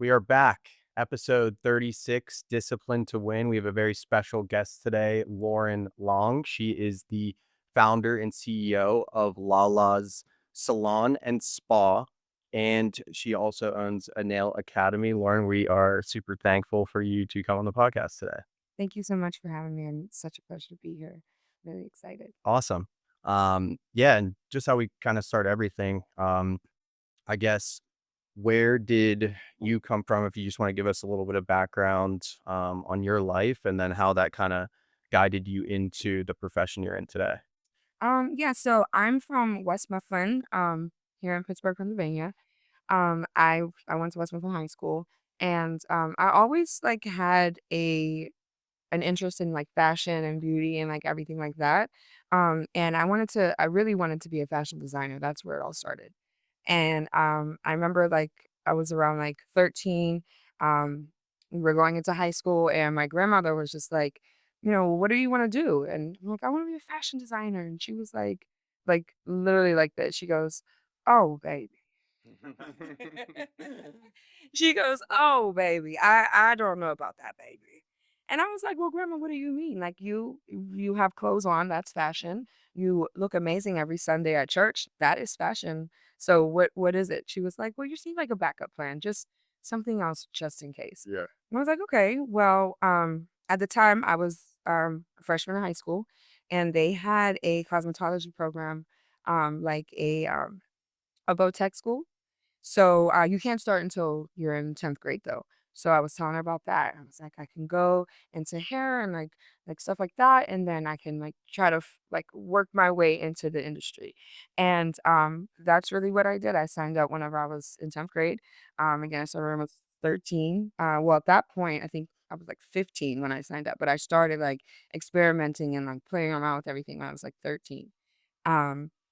We are back. Episode 36, Discipline to Win. We have a very special guest today, Lauren Long. She is the founder and CEO of LaLa's Salon and Spa, and she also owns a nail academy. Lauren, we are super thankful for you to come on the podcast today. Thank you so much for having me, and it's such a pleasure to be here. Really excited. Awesome. Yeah, and just how we kind of start everything. I guess where did you come from? If you just want to give us a little bit of background on your life and then how that kind of guided you into the profession you're in today. Yeah, so I'm from West Mifflin, here in Pittsburgh, Pennsylvania. I went to West Mifflin High School, and I always like had an interest in like fashion and beauty and like everything like that. And I really wanted to be a fashion designer. That's where it all started. And I remember like I was around like 13. Um, we were going into high school, and my grandmother was just like, what do you want to do? And I'm like, I want to be a fashion designer. And she was like literally like this. She goes, "Oh, baby." She goes, "Oh, baby, I don't know about that, baby." And I was like, "Well, grandma, what do you mean? Like you have clothes on, that's fashion. You look amazing every Sunday at church. That is fashion. So what is it?" She was like, "Well, you seem like a backup plan, just something else just in case." Yeah. And I was like, "Okay." Well, at the time I was a freshman in high school, and they had a cosmetology program, like a Tech school. So, you can't start until you're in 10th grade, though. So I was telling her about that. I was like, I can go into hair and like stuff like that, and then I can like try to like work my way into the industry. And that's really what I did. I signed up whenever I was in 10th grade. Again, I started when I was 13. Well, at that point, I think I was like 15 when I signed up, but I started like experimenting and like playing around with everything when I was like 13.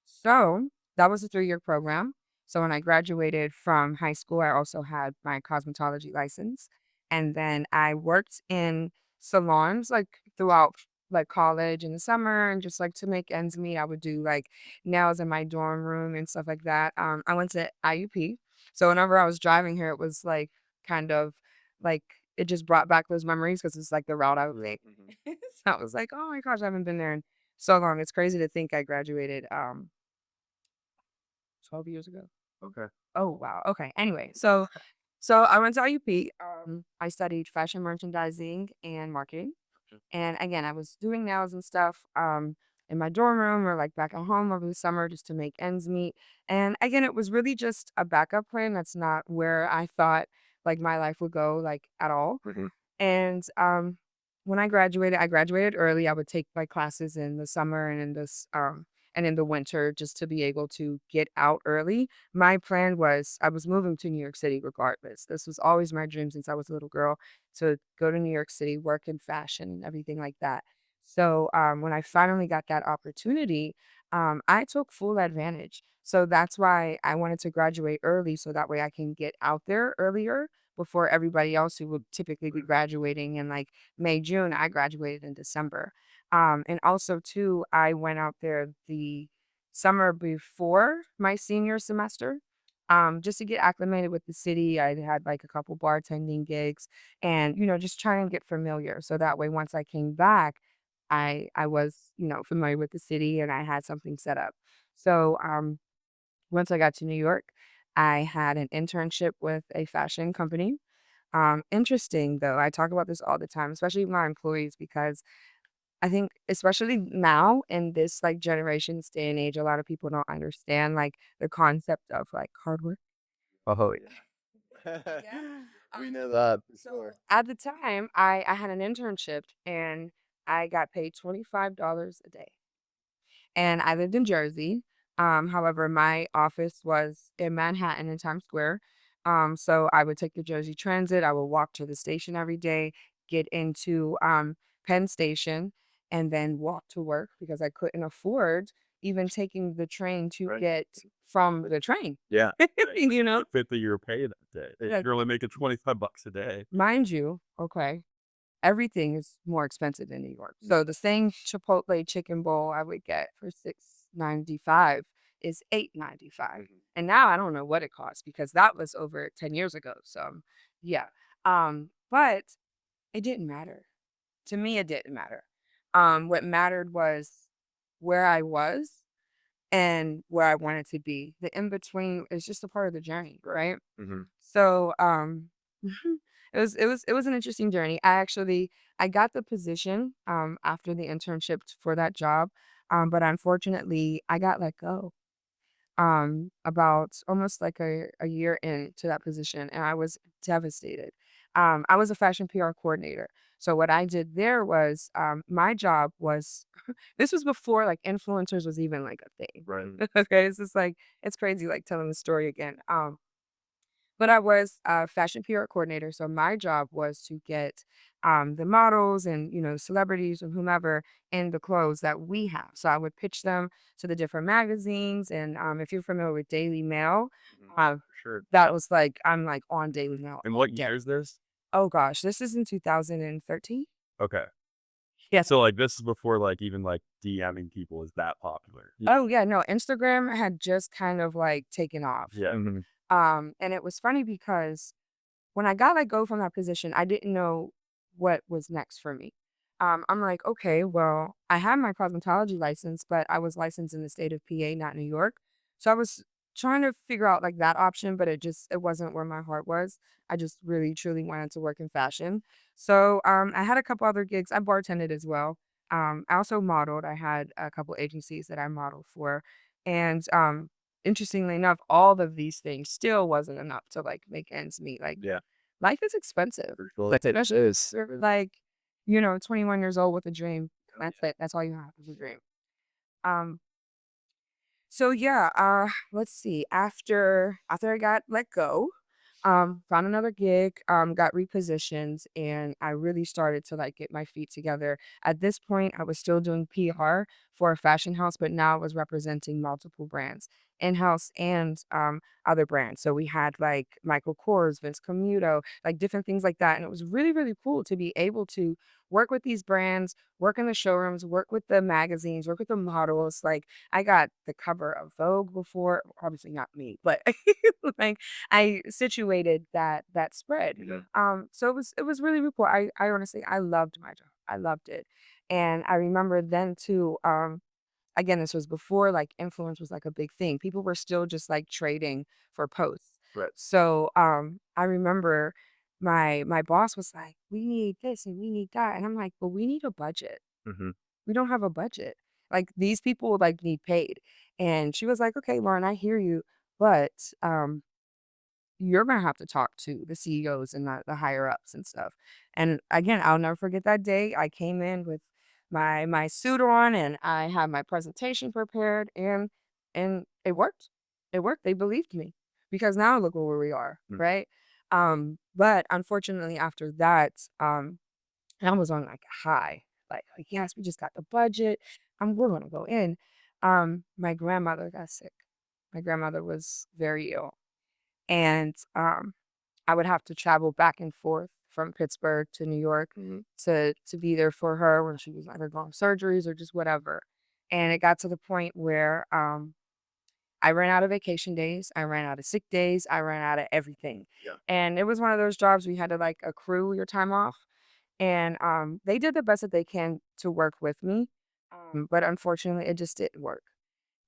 So that was a 3-year program. So when I graduated from high school, I also had my cosmetology license. And then I worked in salons like throughout like college in the summer, and just like to make ends meet, I would do like nails in my dorm room and stuff like that. I went to IUP. So whenever I was driving here, it was like kind of like it just brought back those memories because it's like the route I would take. Mhm. So I was like, oh my gosh, I haven't been there in so long. It's crazy to think I graduated 12 years ago. Okay. Oh, wow. Okay. Anyway, so I went to IUP. I studied fashion merchandising and marketing. And again, I was doing nails and stuff in my dorm room or like back at home over the summer just to make ends meet. And again, it was really just a backup plan. That's not where I thought like my life would go like at all. Mhm. And when I graduated early. I would take my classes in the summer and in this and in the winter just to be able to get out early. My plan was I was moving to New York City regardless. This was always my dream since I was a little girl to go to New York City, work in fashion and everything like that. So when I finally got that opportunity, I took full advantage. So that's why I wanted to graduate early so that way I can get out there earlier before everybody else who would typically be graduating in like May, June. I graduated in December. And also too, I went out there the summer before my senior semester. Just to get acclimated with the city. I had like a couple bartending gigs and, just trying to get familiar. So that way, once I came back, I was, familiar with the city and I had something set up. So, once I got to New York, I had an internship with a fashion company. Interesting though, I talk about this all the time, especially with my employees, because I think especially now in this like generation's day and age, a lot of people don't understand like the concept of like hard work. Oh, yeah. Yeah. We know that for So sure. at the time, I had an internship and I got paid $25 a day. And I lived in Jersey. However, my office was in Manhattan in Times Square. So I would take the Jersey Transit. I would walk to the station every day, get into Penn Station, and then walk to work because I couldn't afford even taking the train to Right. get from the train. Yeah. you know, The fifth of your pay that day. Yeah, You're only making 25 bucks a day. mind you, okay, everything is more expensive in New York. So the same Chipotle chicken bowl I would get for 6.95 is $8.95. Mhm. And now I don't know what it costs because that was over 10 years ago. So yeah. But it didn't matter. To me, it didn't matter. What mattered was where I was and where I wanted to be. The in between is just a part of the journey, Right. right? Mhm. So, it was an interesting journey. I got the position after the internship for that job, but unfortunately, I got let go about almost like a year into that position, and I was devastated. I was a fashion PR coordinator. So what I did there was my job was this was before like influencers was even like a thing. Right. Okay. It's just like it's crazy like telling the story again. But I was a fashion PR coordinator, so my job was to get the models and celebrities and whomever in the clothes that we have. So I would pitch them to the different magazines, and if you're familiar with Daily Mail, Mhm. uh, For sure. that was like I'm like on Daily Mail And all what day. year is this? Oh gosh, this is in 2013. Okay. Yeah. So, like, this is before, like, even, like, DMing people is that popular. Oh yeah, no, Instagram had just kind of like taken off. Yeah. Mhm. And it was funny because when I got let go from that position, I didn't know what was next for me. I'm like, okay, well, I had my cosmetology license, but I was licensed in the state of PA, not New York. So I was trying to figure out like that option, but it wasn't where my heart was. I just really truly wanted to work in fashion. So I had a couple other gigs. I bartended as well. I also modeled. I had a couple agencies that I modeled for, and interestingly enough, all of these things still wasn't enough to like make ends meet. Like Yeah. life is expensive. Well, it is. Like, 21 years old with a dream. That's it. That's all you have is a dream. Um, so yeah, let's see. After I got let go, found another gig, got repositioned, and I really started to like get my feet together. At this point, I was still doing PR for a fashion house, but now I was representing multiple brands, in-house and other brands. So we had like Michael Kors, Vince Camuto, like different things like that. And it was really, really cool to be able to work with these brands, work in the showrooms, work with the magazines, work with the models. Like I got the cover of Vogue before, obviously not me, but like I situated that spread. Yeah. So it was really, really cool. I honestly I loved my job. I loved it. And I remember then too, again, this was before like influence was like a big thing. People were still just like trading for posts. Right. So I remember my boss was like, we need this and we need that. And I'm like, well, we need a budget. Mhm. We don't have a budget. Like these people like need paid. And she was like, okay, Lauren, I hear you, but you're gonna have to talk to the CEOs and the higher ups and stuff. And again, I'll never forget that day. I came in with my suit on and I had my presentation prepared and it worked. It worked. They believed me because now look where we are, Mm. right? But unfortunately after that, I was on like a high. Like, yes, we just got the budget. We're gonna go in. My grandmother got sick. My grandmother was very ill and I would have to travel back and forth from Pittsburgh to New York Mhm. to be there for her when she was undergoing surgeries or just whatever. And it got to the point where I ran out of vacation days, I ran out of sick days, I ran out of everything. Yeah. And it was one of those jobs where you had to like accrue your time off. And they did the best that they can to work with me. But unfortunately, it just didn't work.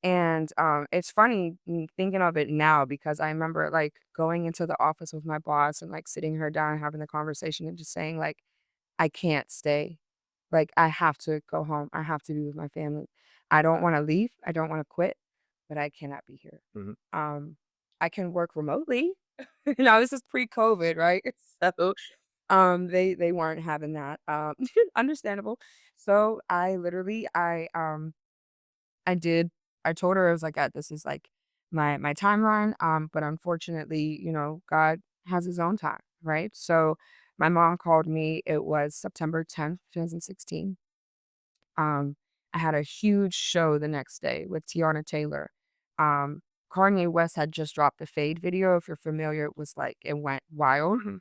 And, it's funny thinking of it now because I remember, like, going into the office with my boss and, like, sitting her down and having the conversation and just saying, like, "I can't stay. Like, I have to go home. I have to be with my family. I don't wanna leave. I don't wanna quit, but I cannot be here." Mhm. Um, I can work remotely. This is pre-COVID, right? So, they weren't having that, understandable. So, I did. I told her I was like, This is like my timeline." But unfortunately, God has His own time, right? So my mom called me. It was September 10th, 2016. Um, I had a huge show the next day with Tiana Taylor. Um, Kanye West had just dropped the Fade video. If you're familiar, it was like it went wild. Mhm.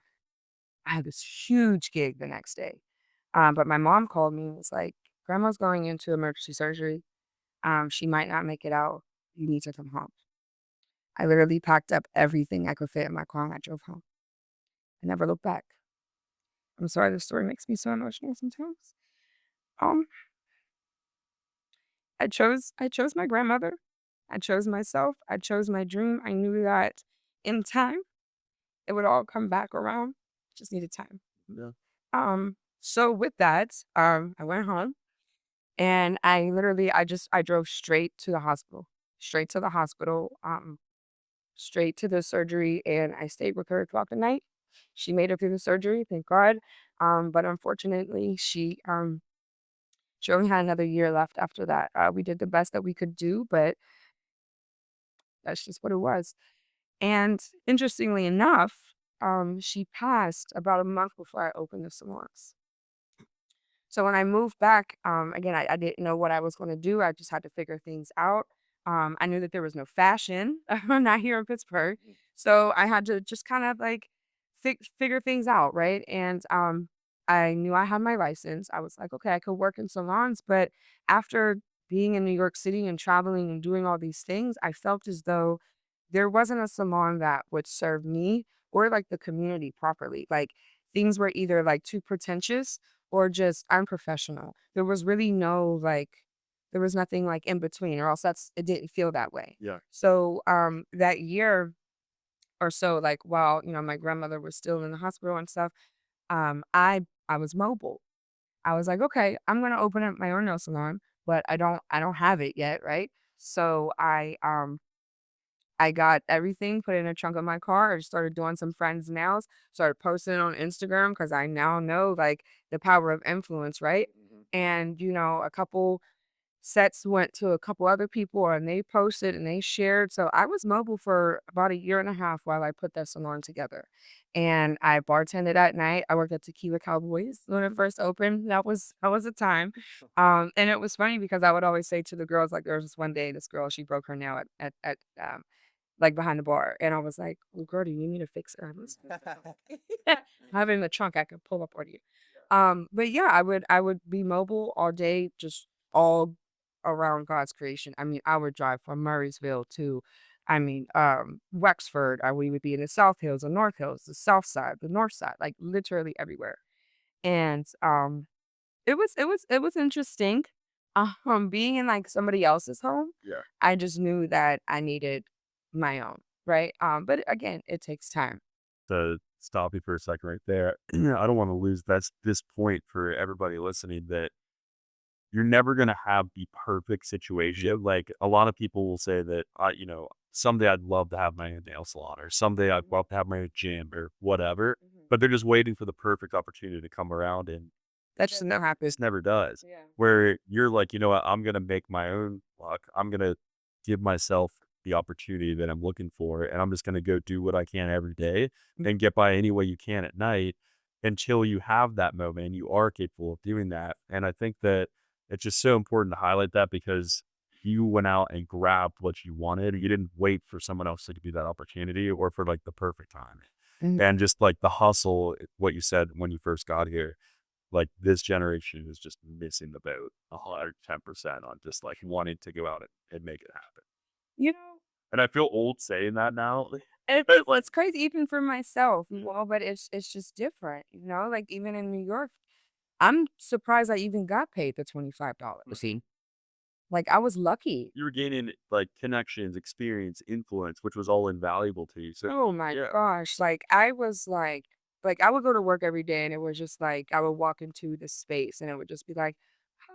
I had this huge gig the next day. But my mom called me and was like, "Grandma's going into emergency surgery. She might not make it out. you need to come home. I literally packed up everything I could fit in my car and I drove home. I never looked back. I'm sorry, this story makes me so emotional sometimes. Um, I chose my grandmother. I chose myself. I chose my dream. I knew that in time it would all come back around. Just needed time. Yeah. So with that, I went home and I drove straight to the hospital. Straight to the hospital, straight to the surgery, and I stayed with her throughout the night. She made it through the surgery, thank God. But unfortunately, she only had another year left after that. We did the best that we could do, but that's just what it was. And interestingly enough, she passed about a month before I opened the salons. So when I moved back, again, I didn't know what I was going to do. I just had to figure things out. I knew that there was no fashion, not here in Pittsburgh. So I had to just kind of like figure things out, right? And I knew I had my license. I was like, okay, I could work in salons. But after being in New York City and traveling and doing all these things, I felt as though there wasn't a salon that would serve me or like the community properly. Like things were either like too pretentious or just unprofessional. There was really no like there was nothing like in between or else it didn't feel that way. Yeah. So that year or so, like while, my grandmother was still in the hospital and stuff, I was mobile. I was like, okay, I'm gonna open up my own nail salon, but I don't have it yet, right? So I got everything, put it in a trunk of my car. I just started doing some friends' nails, started posting it on Instagram because I now know like the power of influence, right? Mhm. And, a couple sets went to a couple other people and they posted and they shared. So I was mobile for about a year and a half while I put that salon together. And I bartended at night. I worked at Tequila Cowboys when it first opened. That was a time. And it was funny because I would always say to the girls, like there was this one day, this girl, she broke her nail at like, behind the bar, and I was like, "Well, girl, do you need me to fix it?" I was I have it in the trunk, I could pull up on you. But yeah, I would be mobile all day, just all around God's creation. I mean, I would drive from Murraysville to, Wexford, we would be in the South Hills, the North Hills, the South Side, the North Side, like, literally everywhere. And, it was interesting, being in, like, somebody else's home, Yeah. I just knew that I needed my own, right? But again, it takes time. To stop you for a second right there, I don't want to lose this point for everybody listening that you're never going to have the perfect situation. Like a lot of people will say that, someday I'd love to have my own nail salon or someday I'd Mhm, love to have my own gym or whatever, mhm. but they're just waiting for the perfect opportunity to come around and That just never happened. just never does. Yeah. Where you're like, you know what, I'm gonna make my own luck. I'm gonna give myself the opportunity that I'm looking for, and I'm just gonna go do what I can every day Mm, and get by any way you can at night until you have that moment and you are capable of doing that. And I think that it's just so important to highlight that because you went out and grabbed what you wanted. You didn't wait for someone else to give you that opportunity or for like the perfect time. mhm, And just like the hustle, what you said when you first got here, like, this generation is just missing the boat 110% on just, like, wanting to go out and make it happen. you know, And I feel old saying that now. it's crazy even for myself, Mm. but it's just different, like even in New York, I'm surprised I even got paid the $25. See? Like I was lucky. You were gaining, like, connections, experience, influence, which was all invaluable to you, so Oh my yeah. gosh, like, I was like, I would go to work every day, and it was just like, I would walk into this space, and it would just be like, "Hi."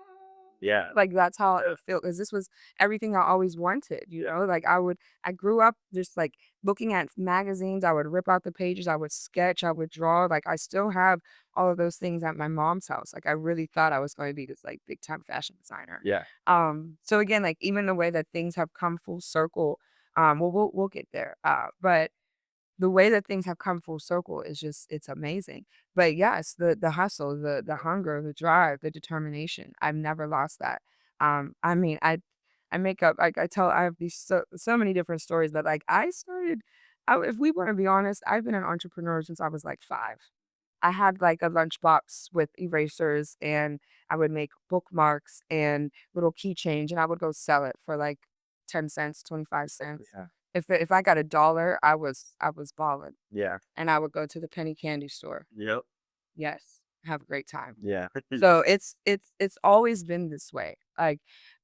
Yeah. Like, that's how it Yeah. would feel, because this was everything I always wanted, Like, I grew up just, like, looking at magazines, I would rip out the pages, I would sketch, I would draw, like, I still have all of those things at my mom's house, like, I really thought I was going to be this, like, big time fashion designer. Yeah. So again, like, even the way that things have come full circle, well, we'll get there, but the way that things have come full circle is just it's amazing. But yes, the hustle, the hunger, the drive, the determination. I've never lost that. I make up like I have these so many different stories, but like if we want to be honest, I've been an entrepreneur since I was like 5. I had like a lunchbox with erasers and I would make bookmarks and little keychains and I would go sell it for like 10 cents, 25 cents. Yeah. If I got $1, I was balling, Yeah. and I would go to the penny candy store. Yep. Yes, have a great time. Yeah. So it's always been this way. Like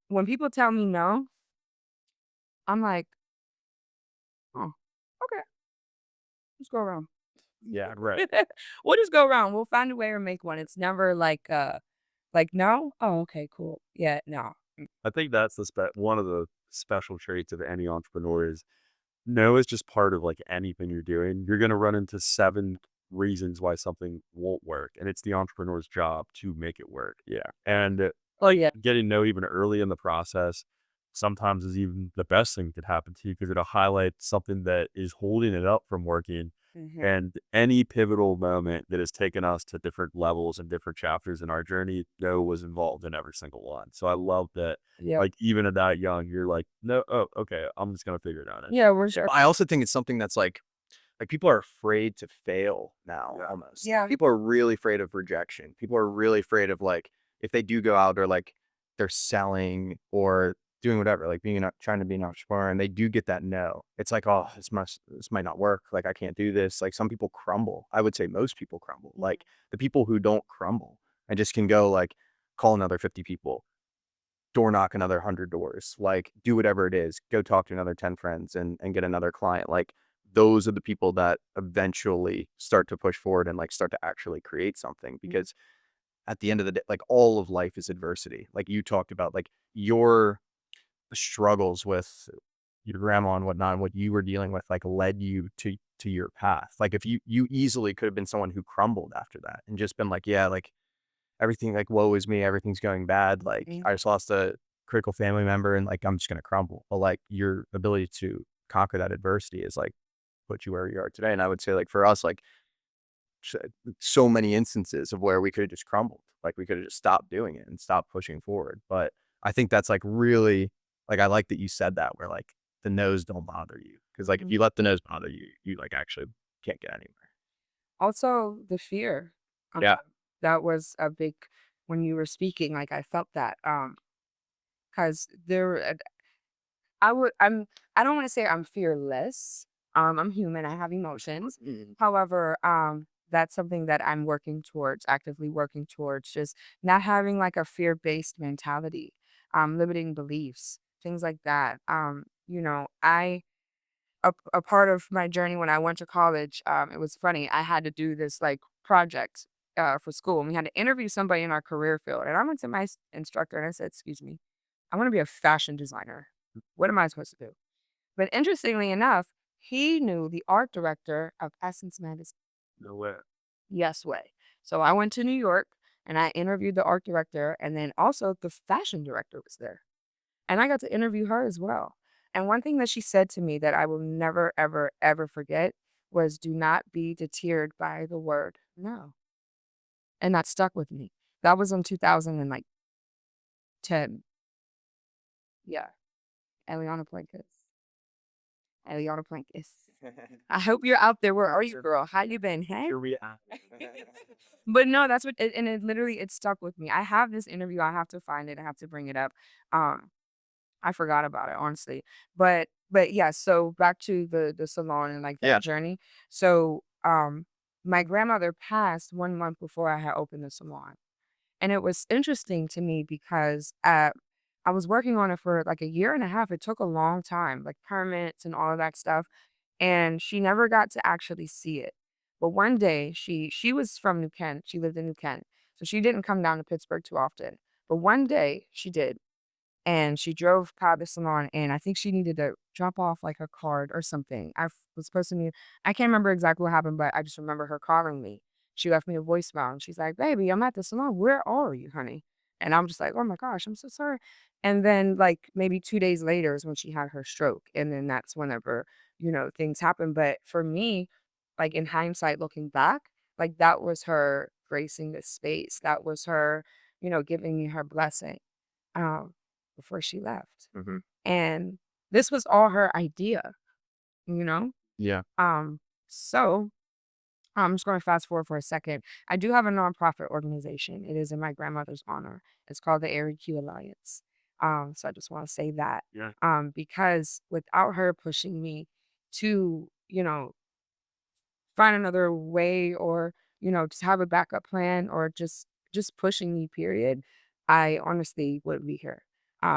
when people tell me no, I'm like, oh, okay, let's go around. Yeah, right. We'll just go around. We'll find a way to make one. It's never like no. Oh, okay, cool. Yeah, no. I think that's one of the special traits of any entrepreneur is no is just part of like anything you're doing. You're gonna run into 7 reasons why something won't work, and it's the entrepreneur's job to make it work. Yeah. And like Yeah. getting no even early in the process sometimes is even the best thing that could happen to you because it'll highlight something that is holding it up from working. Hmm. And any pivotal moment that has taken us to different levels and different chapters in our journey, no was involved in every single one. So I love that, Yep. like, even at that young, you're like, no, oh, okay, I'm just gonna figure it out. Yeah, we're sure. I also think it's something that's like people are afraid to fail now Yeah. almost. Yeah. People are really afraid of rejection. People are really afraid of like if they do go out or like they're selling or doing whatever, like being trying to be an entrepreneur and they do get that no. It's like, oh, this might not work. Like I can't do this. Like some people crumble. I would say most people crumble. Like the people who don't crumble and just can go like call another 50 people, door knock another 100 doors, like do whatever it is, go talk to another 10 friends and get another client. Like those are the people that eventually start to push forward and like start to actually create something because at the end of the day, like all of life is adversity. Like you talked about like your struggles with your grandma and whatnot, and what you were dealing with like led you to your path. Like if you easily could have been someone who crumbled after that and just been like, yeah, like everything like, woe is me, everything's going bad. Like Mhm. I just lost a critical family member and like I'm just gonna crumble. But like your ability to conquer that adversity is like put you where you are today. And I would say like for us, like s- so many instances of where we could have just crumbled. Like we could have just stopped doing it and stopped pushing forward. But I think that's like really like I like that you said that where like the no's don't bother you. Cause like if Mhm. you let the no's bother you, you like actually can't get anywhere. Also, the fear. Um, Yeah. that was a big when you were speaking. Like I felt that. Because I don't want to say I'm fearless. I'm human. I have emotions. Mhm. However, that's something that I'm working towards, actively working towards, just not having like a fear-based mentality, limiting beliefs, things like that. A part of my journey when I went to college, it was funny. I had to do this like project for school, and we had to interview somebody in our career field. And I went to my instructor and I said, "Excuse me, I want to be a fashion designer. What am I supposed to do?" But interestingly enough, he knew the art director of Essence Magazine. No way. Yes way. So I went to New York and I interviewed the art director, and then also the fashion director was there. And I got to interview her as well. And one thing that she said to me that I will never, ever, ever forget was do not be deterred by the word no. And that stuck with me. That was in 2010. Yeah. Eliana Plankis. Eliana Plankis. I hope you're out there. Where are you, girl? How you been? Hey. Here we are. But no, that's what and it literally it stuck with me. I have this interview. I have to find it. I have to bring it up. Um, I forgot about it, honestly. But yeah, so back to the salon and like that Yeah. journey. So my grandmother passed 1 month before I had opened the salon. And it was interesting to me because I was working on it for like a year and a half. It took a long time, like permits and all of that stuff. And she never got to actually see it. But one day she was from New Kent. She lived in New Kent. So she didn't come down to Pittsburgh too often. But one day she did and she drove past the salon and I think she needed to drop off like a card or something. Was supposed to need I can't remember exactly what happened, but I just remember her calling me. She left me a voicemail and she's like, "Baby, I'm at the salon. Where are you, honey?" And I'm just like, "Oh my gosh, I'm so sorry." And then like maybe 2 days later is when she had her stroke. And then that's whenever, things happen. But for me, like in hindsight looking back, like that was her gracing the space. That was her, giving me her blessing um, before she left. Hmm. And this was all her idea, you know? Yeah. Um, so I'm just going to fast forward for a second. I do have a nonprofit organization. It is in my grandmother's honor. It's called the Q Alliance. So I just want to say that, Yeah. because without her pushing me to, find another way or, just have a backup plan or just pushing me, period, I honestly wouldn't be here.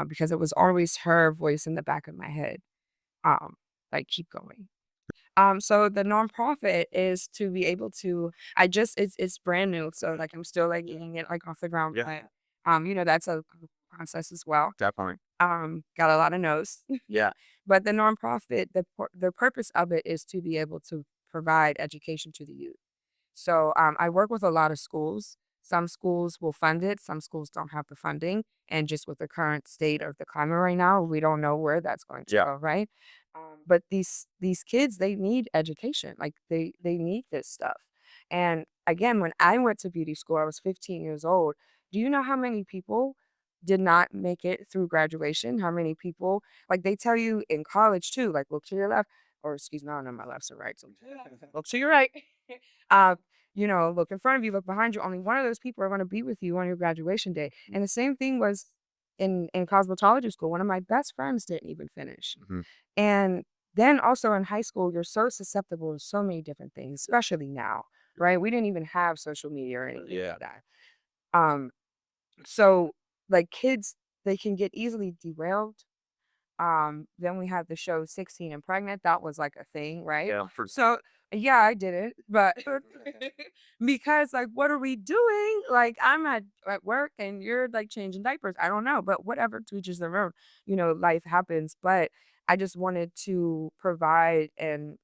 Because it was always her voice in the back of my head. Um, like keep going. So the nonprofit is to be able to it's brand new, so like I'm still like getting it like off the ground, Yeah. but that's a process as well. Definitely. Got a lot of no's. Yeah. But the nonprofit, the purpose of it is to be able to provide education to the youth. So I work with a lot of schools. Some schools will fund it, some schools don't have the funding. And just with the current state of the climate right now, we don't know where that's going to Yeah. go, right? But these kids, they need education. Like they need this stuff. And again, when I went to beauty school, I was 15 years old. Do you know how many people did not make it through graduation? How many people, like they tell you in college too, like look to your left, or excuse me, I don't know my lefts or rights. Look to your right. uh, look in front of you, look behind you. Only one of those people are going to be with you on your graduation day. And the same thing was in cosmetology school. One of my best friends didn't even finish. Mhm. And then also in high school, you're so susceptible to so many different things, especially now, right? We didn't even have social media or anything Yeah. like that. Um, so like kids, they can get easily derailed. Then we had the show 16 and Pregnant. That was like a thing, right? Yeah. So yeah, I did it, but because like what are we doing? Like I'm at work and you're like changing diapers. I don't know, but whatever, to each their own. Life happens. But I just wanted to provide an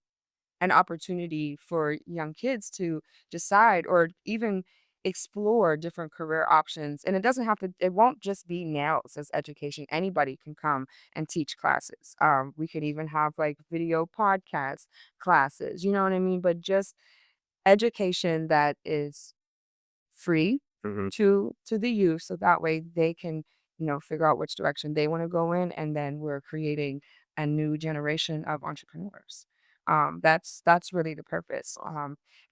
opportunity for young kids to decide or even explore different career options. And it won't just be nails as education. Anybody can come and teach classes. We could even have like video podcast classes, you know what I mean? But just education that is free Mhm. to the youth, so that way they can, figure out which direction they want to go in, and then we're creating a new generation of entrepreneurs. That's really the purpose.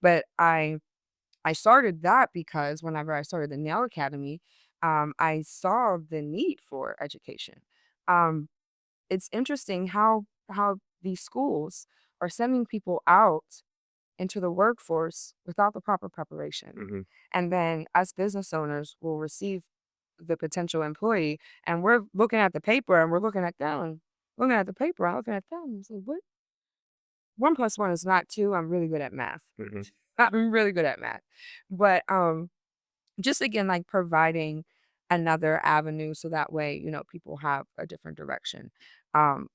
But I started that because whenever I started the Nail Academy, I saw the need for education. Um, it's interesting how these schools are sending people out into the workforce without the proper preparation. Mhm. And then us business owners will receive the potential employee and we're looking at the paper and we're looking at them. Looking at the paper, I'm looking at them. And say, what? 1 plus 1 is not two. I'm really good at math. Mhm. I'm really good at math. But just again, like providing another avenue so that way, people have a different direction.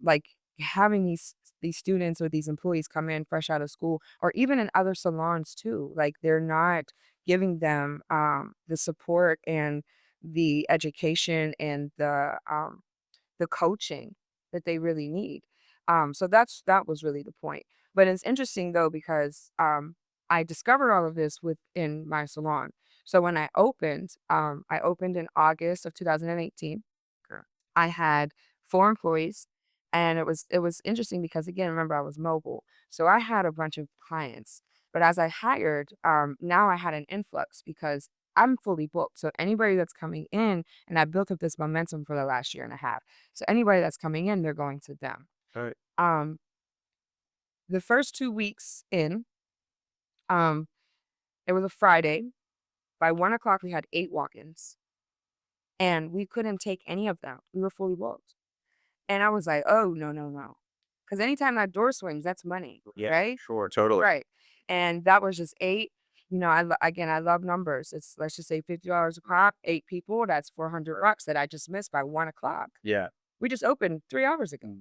Like having these students or these employees come in fresh out of school or even in other salons too, like they're not giving them the support and the education and the coaching that they really need. So that was really the point. But it's interesting though because I discovered all of this within my salon. So when I opened in August of 2018. Okay. I had 4 employees, and it was interesting because again, remember I was mobile, so I had a bunch of clients. But as I hired, now I had an influx because I'm fully booked. So anybody that's coming in, and I built up this momentum for the last year and a half. So anybody that's coming in, they're going to them. All right. Um, the first 2 weeks in, um, it was a Friday. By 1 o'clock, we had 8 walk-ins, and we couldn't take any of them. We were fully booked. And I was like, "Oh, no, no, no," because anytime that door swings, that's money, Yeah. right? Sure. Totally. Right. And that was just 8. Again, I love numbers. It's, let's just say $50 a pop, 8 people, that's $400 that I just missed by 1 o'clock. Yeah. We just opened 3 hours ago.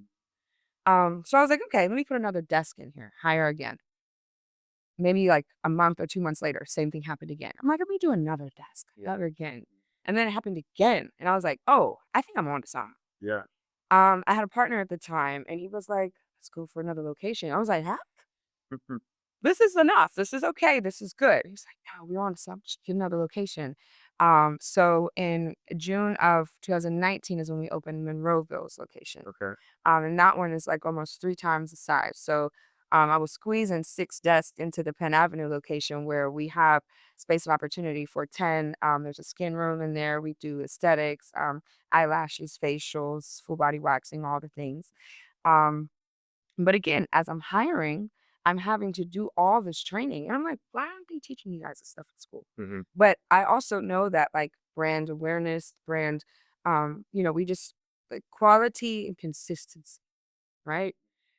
So I was like, "Okay, let me put another desk in here, hire again." Maybe like a month or 2 months later, same thing happened again. I'm like, "Let me do another desk, another again." And then it happened again. And I was like, "Oh, I think I'm on to something." Yeah. I had a partner at the time, and he was like, "Let's go for another location." I was like, "Huh? Mhm. This is enough. This is okay. This is good." He's like, "No, we're on some get another location." So in June of 2019 is when we opened Monroeville's location. Okay. And that one is like almost 3 times the size. So I was squeezing 6 desks into the Penn Avenue location where we have space of opportunity for 10. There's a skin room in there. We do aesthetics, eyelashes, facials, full body waxing, all the things. Um, but again, as I'm hiring, I'm having to do all this training. And I'm like, why aren't they teaching you guys this stuff at school? Mhm. But I also know that like brand awareness, we just like quality and consistency, right?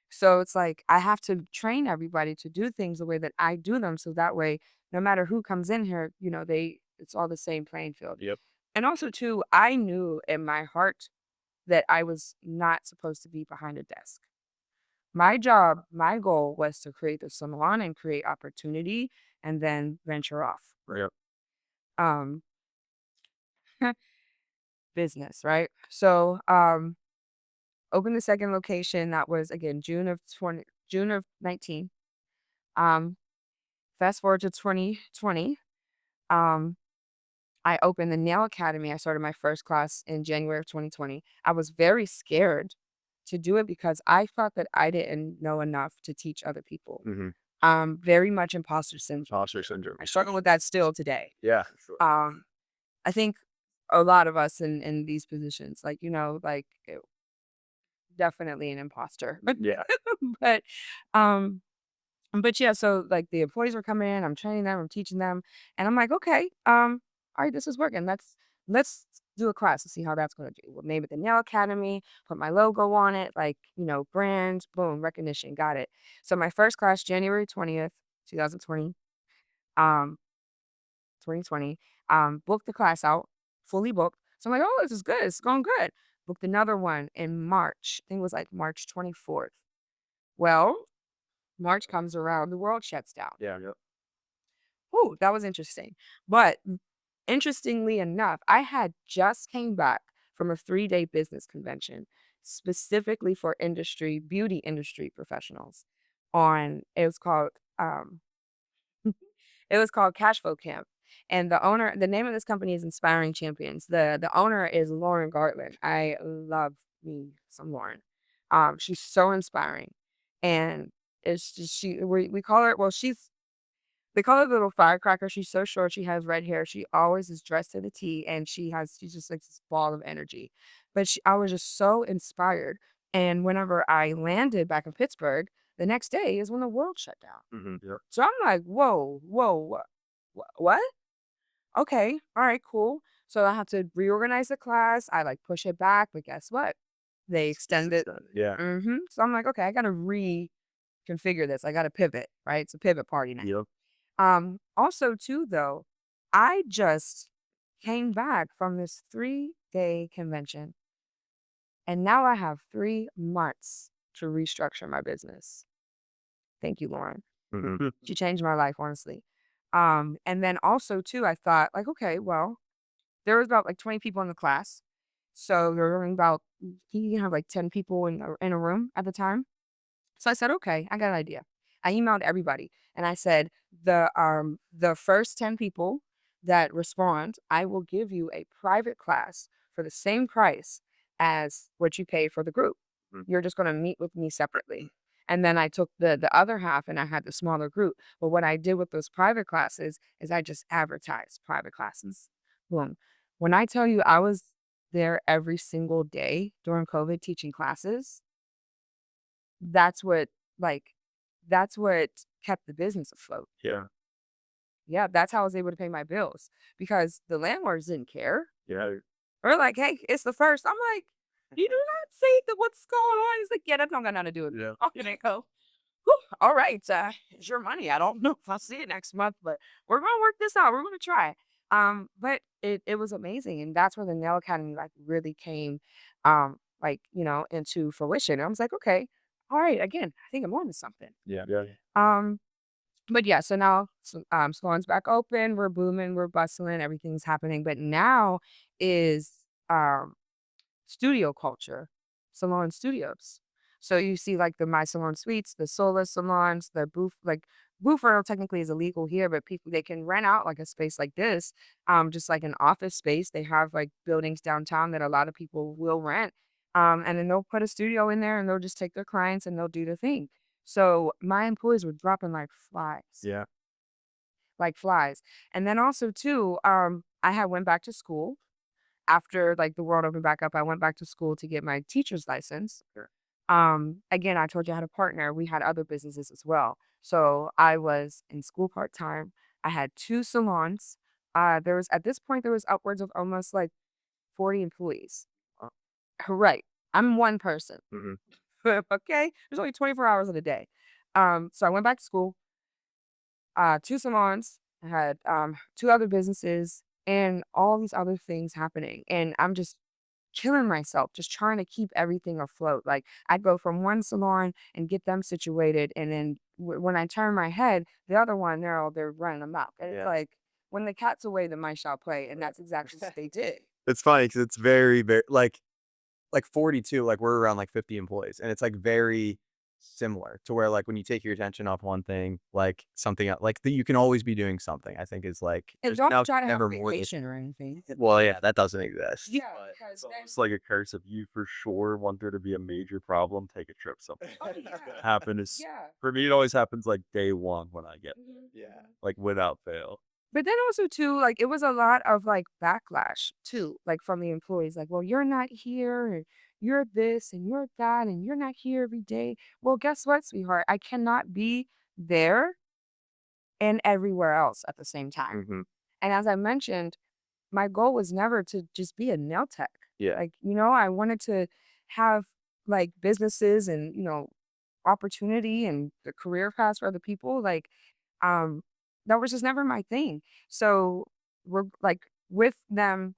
So it's like I have to train everybody to do things the way that I do them. So that way, no matter who comes in here, it's all the same playing field. Yep. And also too, I knew in my heart that I was not supposed to be behind a desk. My job, my goal was to create the salon and create opportunity and then venture off. Yep. Um, business, right? So, opened the second location. That was again June of 19. Um, Fast forward to 2020. Um, I opened the nail academy. I started my first class in January of 2020. I was very scared to do it because I thought that I didn't know enough to teach other people. Mhm. Very much imposter syndrome. Imposter syndrome. I struggle with that still today. Yeah, sure. I think a lot of us in these positions, definitely an imposter. Yeah. But um, but yeah, so like the employees were coming in, I'm training them, I'm teaching them, and I'm like, okay, all right, this is working. Let's do a class to see how that's gonna do. We'll name it the Nail Academy, put my logo on it, like, brand, boom, recognition, got it. So my first class, January 20th, 2020, um, 2020, booked the class out, fully booked. So I'm like, oh, this is good, it's going good. Booked another one in March. I think it was like March 24th. Well, March comes around, the world shuts down. Yeah. Yep. Ooh, that was interesting. But interestingly enough, I had just came back from a 3-day business convention specifically for beauty industry professionals. On it was called it was called Cash Flow Camp. And the name of this company is Inspiring Champions. The owner is Lauren Gartland. I love me some Lauren. She's so inspiring. And it's just we call her, well, they call her the little firecracker. She's so short. She has red hair. She always is dressed to the T, and she's just like this ball of energy. But I was just so inspired. And whenever I landed back in Pittsburgh, the next day is when the world shut down. Mhm. Yep. So I'm like, whoa, whoa, what? Okay, all right, cool. So I have to reorganize the class. I like push it back, but guess what? They extended. Yeah. So I'm like, okay, I got to reconfigure this. I got to pivot, right? It's a pivot party now. Yep. Also too though, I just came back from this 3-day convention and now I have 3 months to restructure my business. Thank you, Lauren. Mhm. She changed my life, honestly. And then also too, I thought like, okay, well, there was about like 20 people in the class. So there were about, you can have like 10 people in a room at the time. So I said, okay, I got an idea. I emailed everybody and I said, the first 10 people that respond, I will give you a private class for the same price as what you pay for the group. Mhm. You're just going to meet with me separately. And then I took the other half and I had the smaller group. But what I did with those private classes is I just advertised private classes. Boom. When I tell you I was there every single day during COVID teaching classes, that's what, like, that's what kept the business afloat. Yeah. Yeah, that's how I was able to pay my bills because the landlords didn't care. Yeah. They're like, "Hey, it's the first." I'm like, "You do not see that what's going on." He's like, "Yeah, that don't got nothing to do with it." Yeah. Oh, you go. "Whew, all right, it's your money. I don't know if I'll see it next month, but we're gonna work this out. We're gonna try." But it was amazing, and that's where the nail academy like really came, into fruition. I was like, okay, all right, again, I think I'm on to something. Yeah. Yeah. Um, but yeah, so now salon's back open, we're booming, we're bustling, everything's happening. But now is um studio culture, salon studios. So you see like the My Salon Suites, the Solar salons, the booth rental technically is illegal here, but people they can rent out like a space like this, just like an office space. They have like buildings downtown that a lot of people will rent. And then they'll put a studio in there and they'll just take their clients and they'll do the thing. So my employees were dropping Yeah. like flies. And then also too, I had went back to school after like the world opened back up. I went back to school to get my teacher's license. Sure. Again, I told you I had a partner. We had other businesses as well. So I was in school part time. I had two salons. There was at this point there was upwards of almost like 40 employees. Uh, Right. I'm one person. mhm. Okay. There's only 24 hours in a day. So I went back to school, two salons, I had two other businesses and all these other things happening. And I'm just killing myself, just trying to keep everything afloat. Like I'd go from one salon and get them situated. And then when I turn my head, the other one, they're running amok. And it's Yeah. like, when the cat's away, the mice shall play. And that's exactly what they did. It's funny because it's very, very like 42, like we're around like 50 employees, and it's like very similar to where like when you take your attention off one thing, like something else, like you can always be doing something. I think is like And there's don't now try to have never a more. vacation or anything. Well, yeah, that doesn't exist. Yeah, But because It's then, almost like a curse if you for sure want there to be a major problem, take a trip somewhere. oh, It's gonna yeah. happen is Yeah. for me, it always happens like day one when I get Mhm, Yeah. mhm. like without fail. But then also too, like it was a lot of like backlash too, like from the employees, like, well, you're not here and you're this and you're that and you're not here every day. Well, guess what, sweetheart? I cannot be there and everywhere else at the same time. Hmm. And as I mentioned, my goal was never to just be a nail tech. Yeah. Like, I wanted to have like businesses and, opportunity and the career paths for other people. Like, um, that was just never my thing. So we're like with them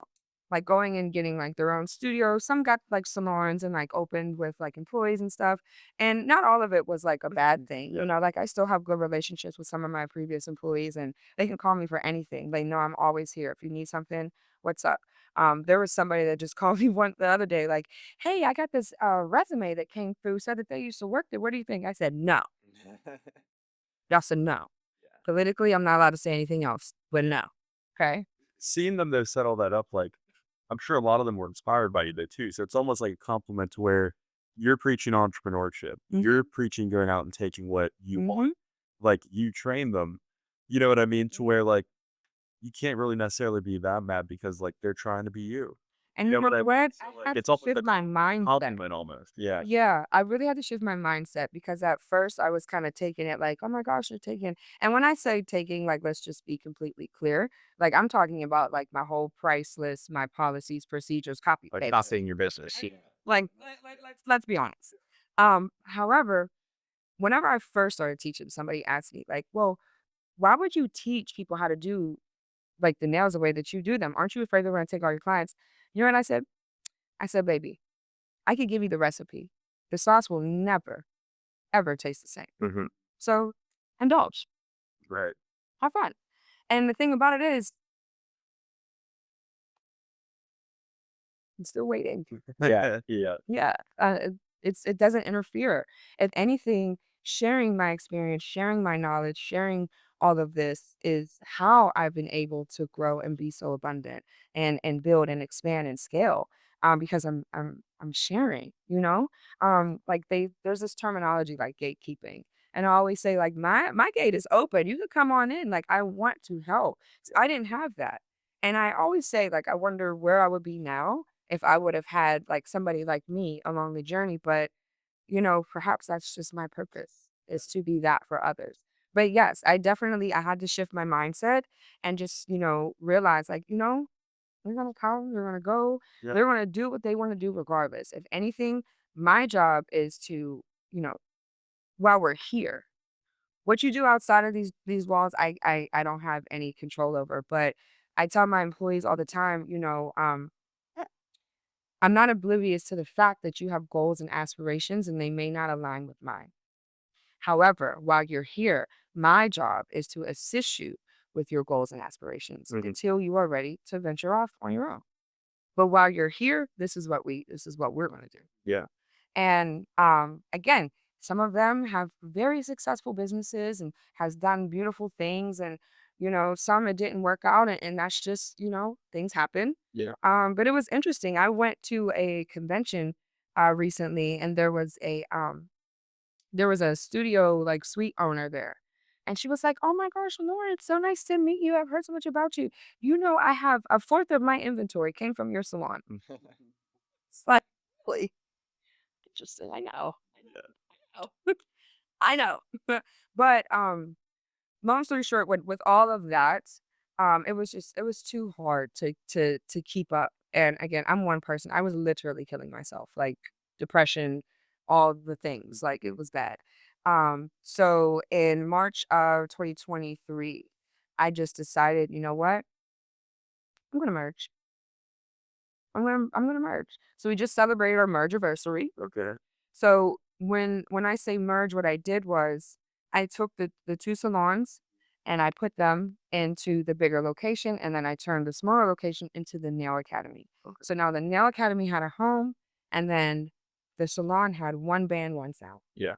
like going and getting like their own studio. Some got like salons and like opened with like employees and stuff. And not all of it was like a bad thing. Yeah. Like I still have good relationships with some of my previous employees and they can call me for anything. They know I'm always here. If you need something, what's up? There was somebody that just called me the other day, like, hey, I got this resume that came through, said that they used to work there. What do you think? I said, no. Y'all said no. Politically, I'm not allowed to say anything else, but no. Okay. Seeing them though set all that up, like I'm sure a lot of them were inspired by you though too. So it's almost like a compliment to where you're preaching entrepreneurship. You're Mm-hmm. preaching going out and taking what you want. Mm-hmm. Like you train them. You know what I mean? To where like you can't really necessarily be that mad because like they're trying to be you. And You you know know what I mean? what? So I like had it's to almost shift a my mindset. compliment almost. Yeah. Yeah, I really had to shift my mindset because at first I was kind of taking it like, oh my gosh, you're taking. And when I say taking, like, let's just be completely clear. Like, I'm talking about like my whole price list, my policies, procedures, copy Like paste. not saying your business. Yeah. Like, let's be honest. However, whenever I first started teaching, somebody asked me, like, well, why would you teach people how to do like the nails the way that you do them? Aren't you afraid they're going to take all your clients? You know what I said? I said, baby, I could give you the recipe. The sauce will never, ever taste the same. Hmm. So indulge, Right. have fun. And the thing about it is, I'm still waiting. Yeah. Yeah. Yeah, it doesn't interfere. If anything, sharing my experience, sharing my knowledge, sharing all of this is how I've been able to grow and be so abundant and build and expand and scale. Because I'm sharing, like there's this terminology like gatekeeping. And I always say, like, my gate is open. You can come on in. Like, I want to help. So I didn't have that. And I always say, like, I wonder where I would be now if I would have had like somebody like me along the journey. But, perhaps that's just my purpose is to be that for others. But yes, I had to shift my mindset and just, realize like, they're gonna come, they're gonna go, Yeah. they're gonna do what they want to do regardless. If anything, my job is to, you know, while we're here, what you do outside of these walls, I don't have any control over. But I tell my employees all the time, I'm not oblivious to the fact that you have goals and aspirations and they may not align with mine. However, while you're here, my job is to assist you with your goals and aspirations Hmm. until you are ready to venture off on your own. But while you're here, this is what we're going to do. Yeah. And again, some of them have very successful businesses and has done beautiful things and some it didn't work out and that's just, things happen. Yeah. But it was interesting. I went to a convention recently and there was there was a studio like suite owner there. And she was like, "Oh my gosh, Lauren, it's so nice to meet you. I've heard so much about you. You know, I have a fourth of my inventory came from your salon." It's like, really interesting. I know. I know. I know. But long story short, with all of that, it was too hard to keep up. And again, I'm one person. I was literally killing myself, like depression, all the things. Like it was bad. So in March of 2023, I just decided, you know what? I'm gonna merge. I'm gonna merge. So we just celebrated our merge anniversary. Okay. So when I say merge, what I did was I took the two salons and I put them into the bigger location, and then I turned the smaller location into the nail academy. Okay. So now the nail academy had a home, and then the salon had one band, one sound. Yeah.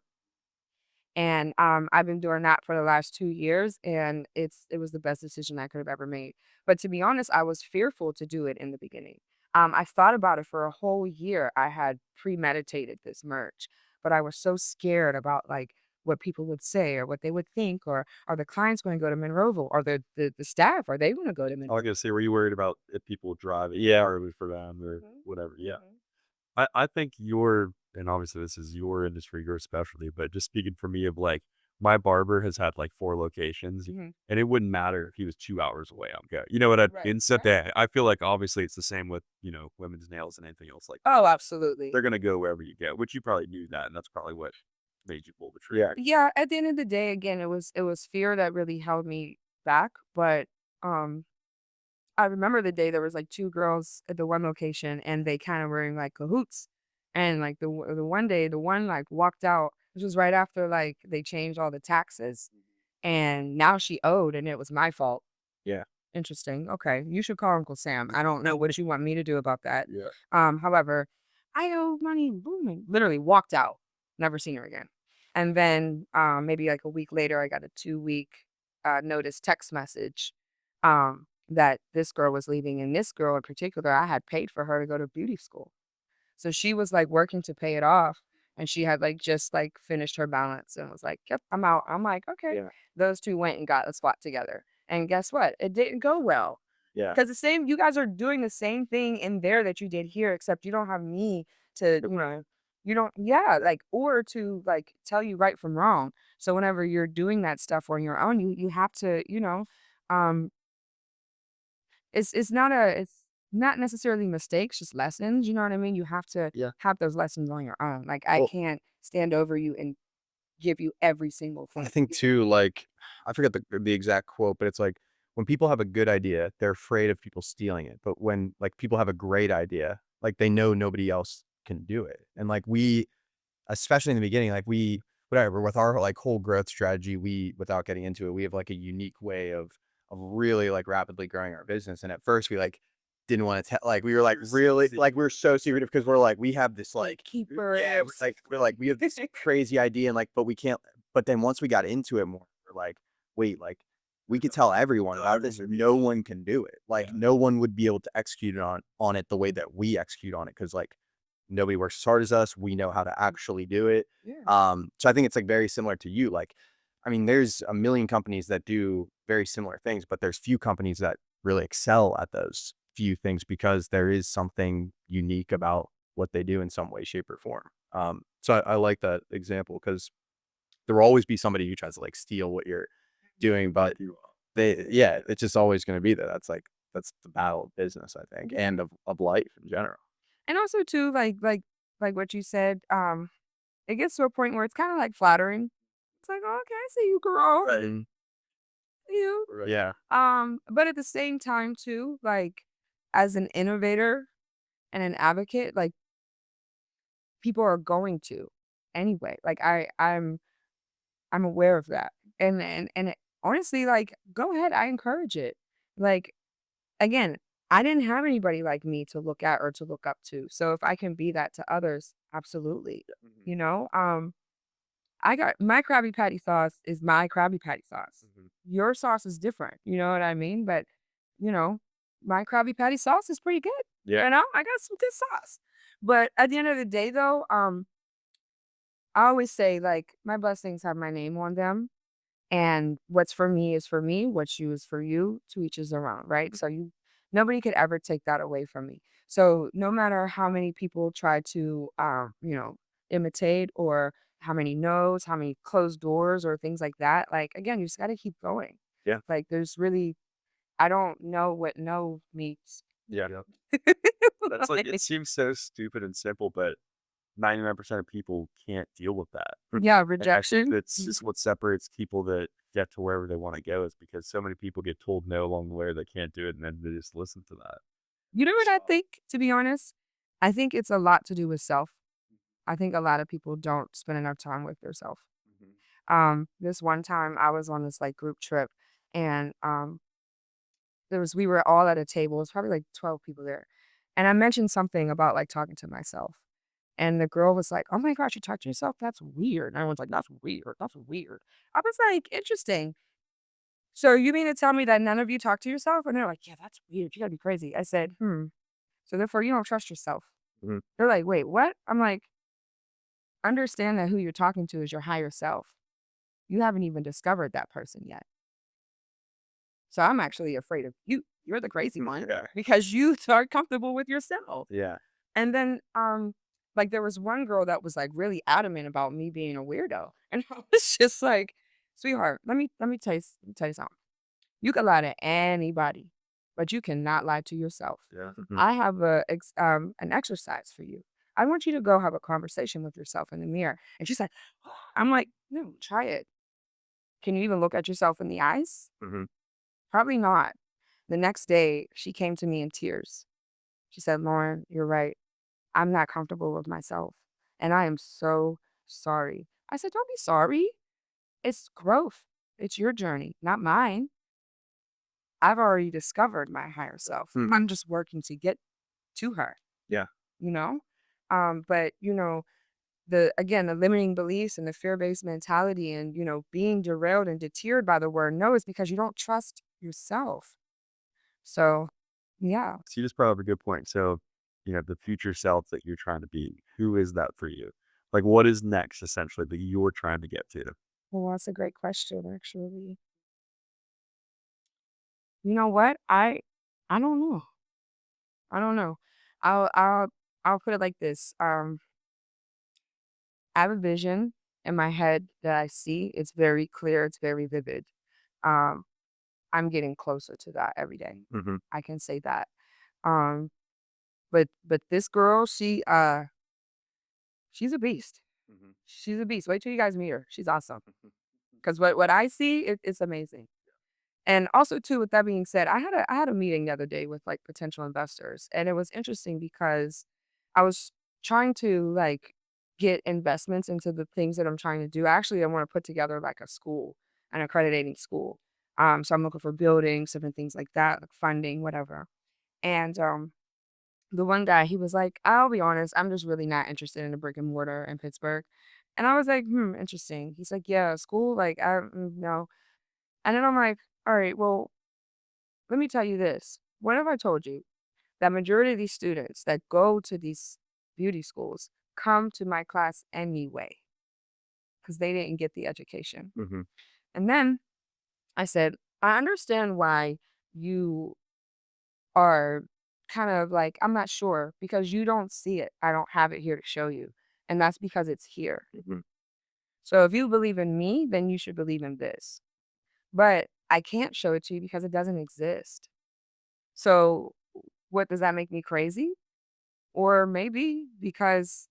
And, I've been doing that for the last 2 years, and it was the best decision I could have ever made. But to be honest, I was fearful to do it in the beginning. I thought about it for a whole year. I had premeditated this merge, but I was so scared about, like, what people would say or what they would think, or are the clients gonna go to Monroeville? Or the staff, are they gonna go to I was Monroeville? gonna say, were you worried about if people drive it Yeah. early for them or Mhm, whatever? Yeah. mhm, I think your and obviously this is your industry, your specialty, but just speaking for me of like my barber has had like 4 locations mhm. and it wouldn't matter if he was 2 hours away, I'm good. You know what I Right, mean? So right. yeah, I feel like obviously it's the same with, women's nails and anything else like Oh, absolutely. they're gonna go wherever you go, which you probably knew that, and that's probably what made you pull the Yeah. trigger. Yeah, at the end of the day, again, it was fear that really held me back, but, um I remember the day there was, like, 2 girls at the one location, and they kinda were in, like, cahoots, and, like, the one day, the one, like, walked out. This was right after, like, they changed all the taxes, and now she owed, and it was my fault. Yeah. Interesting, okay. You should call Uncle Sam. I don't know what you want me to do about that. Yeah. However, I owe money, booming. Literally walked out, never seen her again. And then, maybe like a week later, I got a 2-week notice text message that this girl was leaving. And this girl in particular, I had paid for her to go to beauty school. So she was like working to pay it off. And she had like just like finished her balance and was like, "Yep, I'm out." I'm like, okay. Yeah. Those two went and got a spot together. And guess what? It didn't go well. Yeah. 'Cause the same you guys are doing the same thing in there that you did here, except you don't have me to, you don't yeah, like, or to, like, tell you right from wrong. So whenever you're doing that stuff on your own, you have to, um, it's not necessarily mistakes, just lessons, you know what I mean? You have to Yeah. have those lessons on your own. Like, I Well, can't stand over you and give you every single I thing. think too, like, I forget the exact quote, but it's like when people have a good idea, they're afraid of people stealing it. But when like people have a great idea, like they know nobody else can do it. And like we, especially in the beginning, like we whatever with our like whole growth strategy, we without getting into it, we have like a unique way of really like rapidly growing our business. And at first we like didn't want to tell like we were like really like we are so secretive because we're like we have this like Keeper. yeah we're like we have this crazy idea and like but we can't but then once we got into it more we're like wait like we could tell everyone about this no one can do it like no one would be able to execute it on it the way that we execute on it because like nobody works as hard as us. We know how to actually do it. Yeah. So I think it's like very similar to you. Like, I mean, there's a million companies that do very similar things, but there's few companies that really excel at those few things because there is something unique about what they do in some way, shape, or form. So I like that example because there will always be somebody who tries to like steal what you're doing, but yeah, it's just always going to be there. That's the battle of business, I think, Yeah. and of life in general. And also too, like what you said, it gets to a point where it's kinda, like, flattering. It's like, "Oh, okay, I see you, girl. Right. See you." Right. Yeah. But at the same time too, like, as an innovator and an advocate, like, people are going to anyway. Like, I'm aware of that. And honestly, like, go ahead, I encourage it. Like, again, I didn't have anybody like me to look at or to look up to. So if I can be that to others, absolutely. Mhm. You know, I got my Krabby Patty sauce is my Krabby Patty sauce. Mhm. Your sauce is different. You know what I mean? But, you know, my Krabby Patty sauce is pretty good. Yeah. You know, I got some good sauce. But at the end of the day, though, I always say, like, my blessings have my name on them. And what's for me is for me, what's you is for you, to each his own, right? So nobody could ever take that away from me. So no matter how many people try to, imitate or how many no's, how many closed doors or things like that, like, again, you just got to keep going. Yeah. Like, there's really, I don't know what no means. Yeah. Yep. That's like it seems so stupid and simple, but 99% of people can't deal with that. Yeah, And I think rejection. that's just what separates people that get to wherever they want to go is because so many people get told no along the way they can't do it and then they just listen to that. You know what I So, think, to be honest? I think it's a lot to do with self. I think a lot of people don't spend enough time with themselves. mhm. This one time I was on this like group trip and we were all at a table. It was probably like 12 people there. And I mentioned something about like talking to myself. And the girl was like, "Oh my gosh, you talk to yourself? That's weird." And everyone's like, "That's weird. That's weird." I was like, "Interesting. So you mean to tell me that none of you talk to yourself?" And they're like, "Yeah, that's weird. You gotta be crazy." I said, "Hmm. So therefore you don't trust yourself." Mhm. They're like, "Wait, what?" I'm like, "Understand that who you're talking to is your higher self. You haven't even discovered that person yet. So I'm actually afraid of you. You're the crazy one Yeah. because you aren't comfortable with yourself." Yeah. And then, like there was one girl that was like really adamant about me being a weirdo, and I was just like, "Sweetheart, let me tell you something. You can lie to anybody, but you cannot lie to yourself. Yeah. Mhm. I have an exercise for you. I want you to go have a conversation with yourself in the mirror." And she's like, "I'm like, no, try it. Can you even look at yourself in the eyes? Mhm. Probably not." The next day, she came to me in tears. She said, "Lauren, you're right. I'm not comfortable with myself. And I am so sorry." I said, "Don't be sorry. It's growth. It's your journey, not mine. I've already discovered my higher self. Mm. I'm just working to get to her, Yeah. you know?" But the limiting beliefs and the fear-based mentality and, being derailed and deterred by the word no is because you don't trust yourself. So, yeah. So you just brought up a good point. So, the future self that you're trying to be, who is that for you? Like, what is next, essentially, that you're trying to get to? Well, that's a great question, actually. You know what? I don't know. I don't know. I'll put it like this. I have a vision in my head that I see. It's very clear. It's very vivid. Um, I'm getting closer to that every day. Mhm. I can say that. Um, but this girl, she's a beast. Mhm. She's a beast. Wait till you guys meet her. She's awesome. Mhm. Because what I see, it's amazing. And also too, with that being said, I had a meeting the other day with like potential investors, and it was interesting because I was trying to like get investments into the things that I'm trying to do. Actually, I want to put together like a school, an accrediting school. So I'm looking for buildings, different things like that, like funding, whatever. And the one guy, he was like, "I'll be honest, I'm just really not interested in a brick and mortar in Pittsburgh." And I was like, interesting. He's like, "Yeah, school, like, no." And then I'm like, "All right, well, let me tell you this. What if I told you that majority of these students that go to these beauty schools come to my class anyway because they didn't get the education?" Mhm. And then I said, "I understand why you are kind of like, I'm not sure because you don't see it. I don't have it here to show you. And that's because it's here. Mhm. So if you believe in me, then you should believe in this. But I can't show it to you because it doesn't exist. So what does that make me crazy? Or maybe because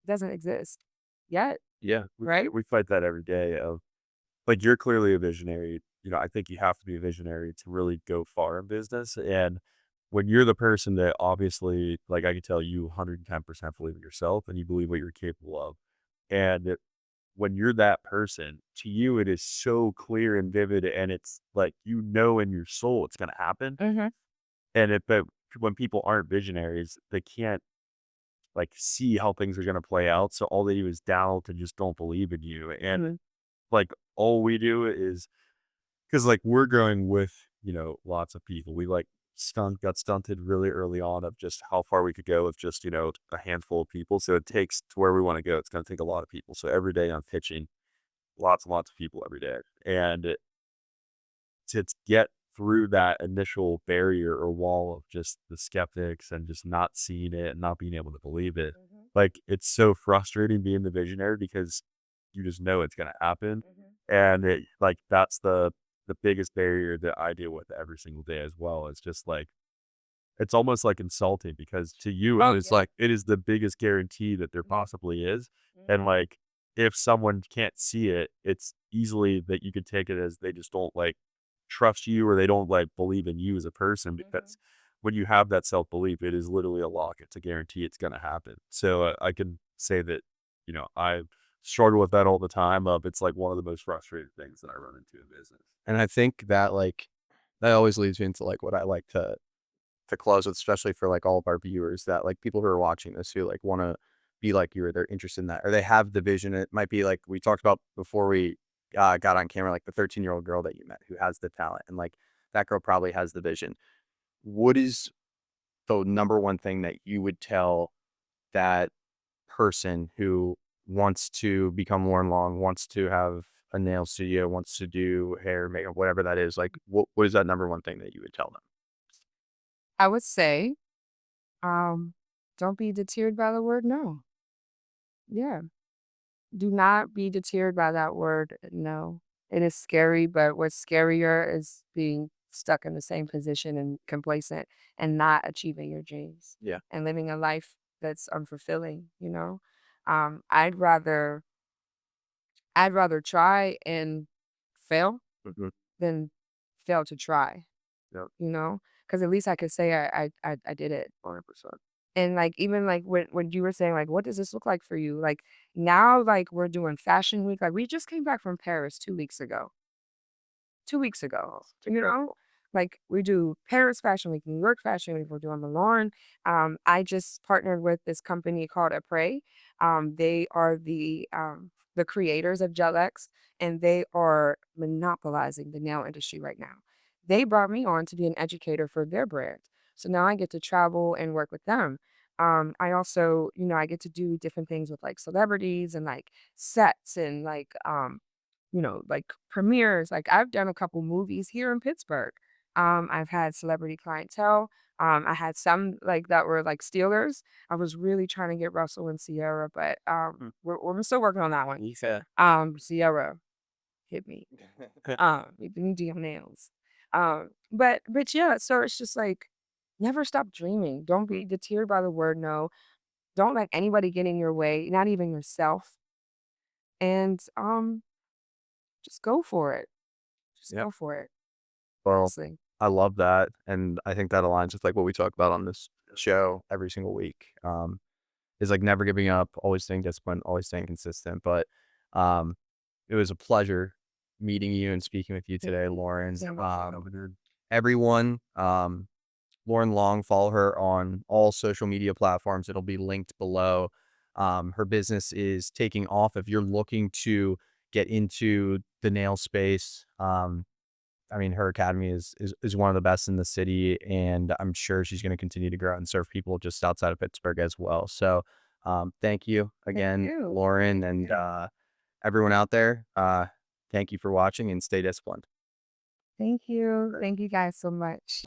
it doesn't exist yet, Yeah. right?" We fight that every day of like, you're clearly a visionary. I think you have to be a visionary to really go far in business, and when you're the person that obviously like, I can tell you 110% believe in yourself and you believe what you're capable of, and when you're that person, to you, it is so clear and vivid, and it's like, in your soul it's gonna happen, Mhm. but when people aren't visionaries, they can't, like, see how things are gonna play out, so all they do is doubt and just don't believe in you, and, Mhm. like, all we do is because like, we're going with, lots of people. We, like, got stunted really early on of just how far we could go with just, a handful of people. So it takes to where we want to go. It's going to take a lot of people. So every day I'm pitching lots and lots of people every day. And to get through that initial barrier or wall of just the skeptics and just not seeing it and not being able to believe it, Mhm, like it's so frustrating being the visionary because you just know it's going to happen. mhm. And like that's the biggest barrier that I deal with every single day as well. It's just like it's almost like insulting because to you, Oh, it's yeah. like it is the biggest guarantee that there Mhm, possibly is. And mhm, like if someone can't see it, it's easily that you could take it as they just don't like trust you or they don't like believe in you as a person mhm. because when you have that self belief, it is literally a lock. It's a guarantee it's going to happen. So I can say that, I struggle with that all the time. It's like one of the most frustrating things that I run into in business. And I think that that always leads me into what I like to close with, especially for all of our viewers, that people who are watching this who want to be like you, or they're interested in that, or they have the vision. It might be like we talked about before we got on camera, like the 13-year-old girl that you met who has the talent, and that girl probably has the vision. What is the number one thing that you would tell that person who wants to become Lauren Long, wants to have a nail studio, wants to do hair, makeup, whatever that is? What is that number one thing that you would tell them? I would say, don't be deterred by the word no. Yeah. Do not be deterred by that word no. It is scary, but what's scarier is being stuck in the same position and complacent and not achieving your dreams Yeah. and living a life that's unfulfilling, you know? I'd rather try and fail Mhm. than fail to try, Yep. you know? Because at least I could say I did it. 100%. And, even, when you were saying, "What does this look like for you?" Now, we're doing fashion week, we just came back from Paris 2 weeks ago. 2 weeks ago, It's you know? incredible. We do Paris Fashion Week, New York Fashion Week, we're doing Milan. I just partnered with this company called Apres. They are the creators of Gel X, and they are monopolizing the nail industry right now. They brought me on to be an educator for their brand. So now I get to travel and work with them. I also, I get to do different things with celebrities and sets and premieres. I've done a couple movies here in Pittsburgh. I've had celebrity clientele. I had some that were Steelers. I was really trying to get Russell and Sierra, but Mm. we're still working on that one. Yeah. Sierra hit me. With the DM nails. But yeah, so it's just never stop dreaming. Don't be deterred by the word no. Don't let anybody get in your way, not even yourself. And just go for it. Just Yep. go for it. Well, Honestly. I love that, and I think that aligns with what we talk about on this show every single week. Is never giving up, always staying disciplined, always staying consistent. But um, it was a pleasure meeting you and speaking with you Thank today, you. Lauren. So much. Everyone, Lauren Long, follow her on all social media platforms. It'll be linked below. Her business is taking off. If you're looking to get into the nail space, I mean, her academy is one of the best in the city, and I'm sure she's going to continue to grow and serve people just outside of Pittsburgh as well. So, thank you Thank again, you. Lauren, Thank and you. everyone out there. Thank you for watching and stay disciplined. Thank you. Thank you guys so much.